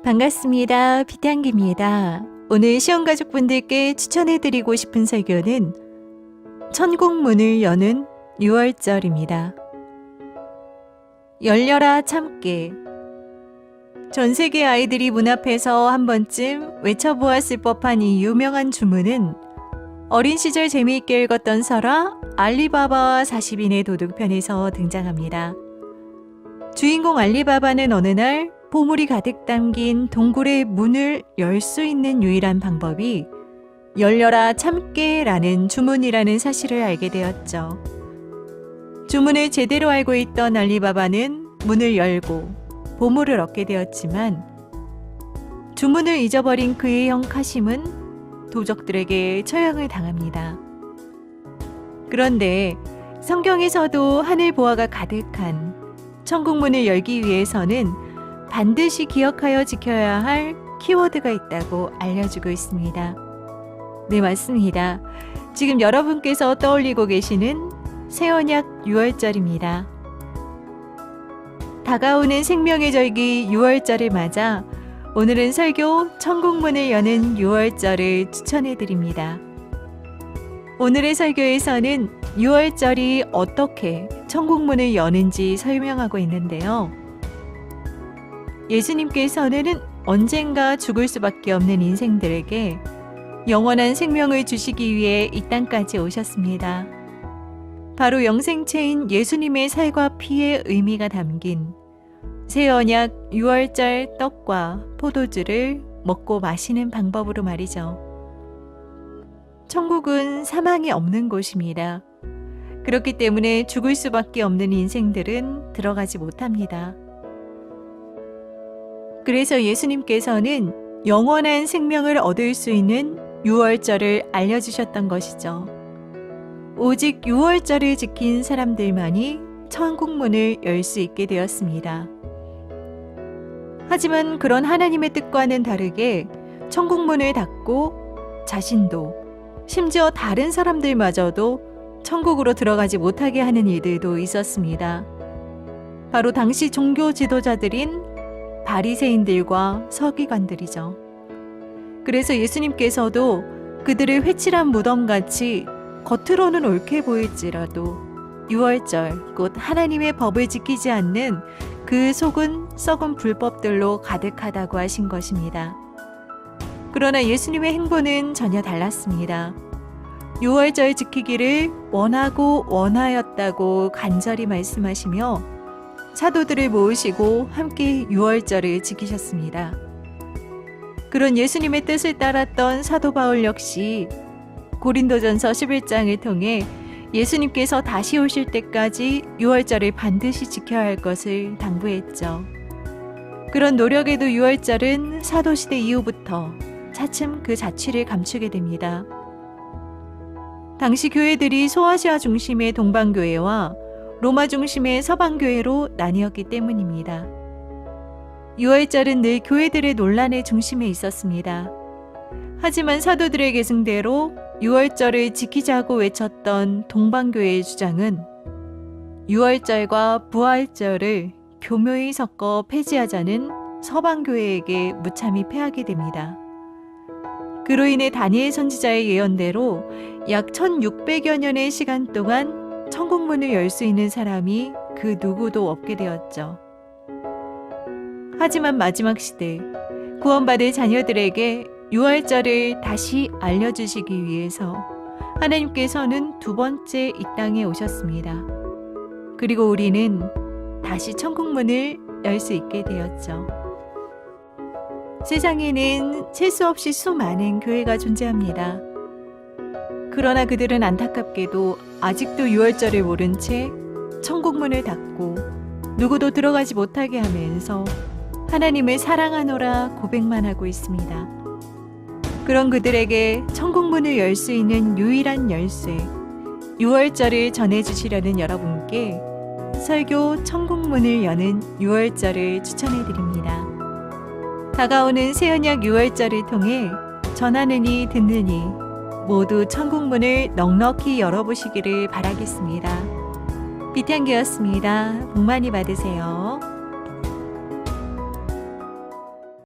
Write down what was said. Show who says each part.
Speaker 1: 반갑습니다. 비탄기입니다. 오늘 시험가족분들께 추천해드리고 싶은 설교는 천국문을 여는 6월절입니다. 열려라 참깨. 전 세계 아이들이 문 앞에서 한 번쯤 외쳐보았을 법한 이 유명한 주문은 어린 시절 재미있게 읽었던 설화 알리바바와 40인의 도둑편에서 등장합니다. 주인공 알리바바는 어느 날 보물이 가득 담긴 동굴의 문을 열 수 있는 유일한 방법이 열려라 참깨라는 주문이라는 사실을 알게 되었죠. 주문을 제대로 알고 있던 알리바바는 문을 열고 보물을 얻게 되었지만 주문을 잊어버린 그의 형 카심은 도적들에게 처형을 당합니다. 그런데 성경에서도 하늘 보화가 가득한 천국문을 열기 위해서는 반드시 기억하여 지켜야 할 키워드가 있다고 알려주고 있습니다. 네, 맞습니다. 지금 여러분께서 떠올리고 계시는 새언약 6월절입니다. 다가오는 생명의 절기 6월절을 맞아 오늘은 설교 천국문을 여는 6월절을 추천해 드립니다. 오늘의 설교에서는 6월절이 어떻게 천국문을 여는지 설명하고 있는데요. 예수님께서는 언젠가 죽을 수밖에 없는 인생들에게 영원한 생명을 주시기 위해 이 땅까지 오셨습니다. 바로 영생체인 예수님의 살과 피의 의미가 담긴 새 언약 6월절 떡과 포도주를 먹고 마시는 방법으로 말이죠. 천국은 사망이 없는 곳입니다. 그렇기 때문에 죽을 수밖에 없는 인생들은 들어가지 못합니다. 그래서 예수님께서는 영원한 생명을 얻을 수 있는 6월절을 알려주셨던 것이죠. 오직 6월절을 지킨 사람들만이 천국문을 열 수 있게 되었습니다. 하지만 그런 하나님의 뜻과는 다르게 천국문을 닫고 자신도 심지어 다른 사람들마저도 천국으로 들어가지 못하게 하는 일들도 있었습니다. 바로 당시 종교 지도자들인 바리새인들과 서기관들이죠. 그래서 예수님께서도 그들을 회칠한 무덤같이 겉으로는 옳게 보일지라도 6월절 곧 하나님의 법을 지키지 않는 그 속은 썩은 불법들로 가득하다고 하신 것입니다. 그러나 예수님의 행보는 전혀 달랐습니다. 6월절 지키기를 원하고 원하였다고 간절히 말씀하시며 사도들을 모으시고 함께 6월절을 지키셨습니다. 그런 예수님의 뜻을 따랐던 사도 바울 역시 고린도전서 11장을 통해 예수님께서 다시 오실 때까지 6월절을 반드시 지켜야 할 것을 당부했죠. 그런 노력에도 6월절은 사도시대 이후부터 차츰 그 자취를 감추게 됩니다. 당시 교회들이 소아시아 중심의 동방교회와 로마 중심의 서방교회로 나뉘었기 때문입니다. 6월절은 늘 교회들의 논란의 중심에 있었습니다. 하지만 사도들의 계승대로 6월절을 지키자고 외쳤던 동방교회의 주장은 6월절과 부활절을 교묘히 섞어 폐지하자는 서방교회에게 무참히 패하게 됩니다. 그로 인해 다니엘 선지자의 예언대로 약 1600여 년의 시간 동안 천국문을 열 수 있는 사람이 그 누구도 없게 되었죠. 하지만 마지막 시대 구원받을 자녀들에게 6월절을 다시 알려주시기 위해서 하나님께서는 두 번째 이 땅에 오셨습니다. 그리고 우리는 다시 천국문을 열 수 있게 되었죠. 세상에는 셀 수 없이 수많은 교회가 존재합니다. 그러나 그들은 안타깝게도 아직도 6월절을 모른 채 천국문을 닫고 누구도 들어가지 못하게 하면서 하나님을 사랑하노라 고백만 하고 있습니다. 그런 그들에게 천국문을 열 수 있는 유일한 열쇠 6월절을 전해주시려는 여러분께 설교 천국문을 여는 6월절을 추천해드립니다. 다가오는 새언약 6월절을 통해 전하느니 듣느니 모두 천국문을 넉넉히 열어보시기를 바라겠습니다. 비탄기였습니다. 복 많이 받으세요.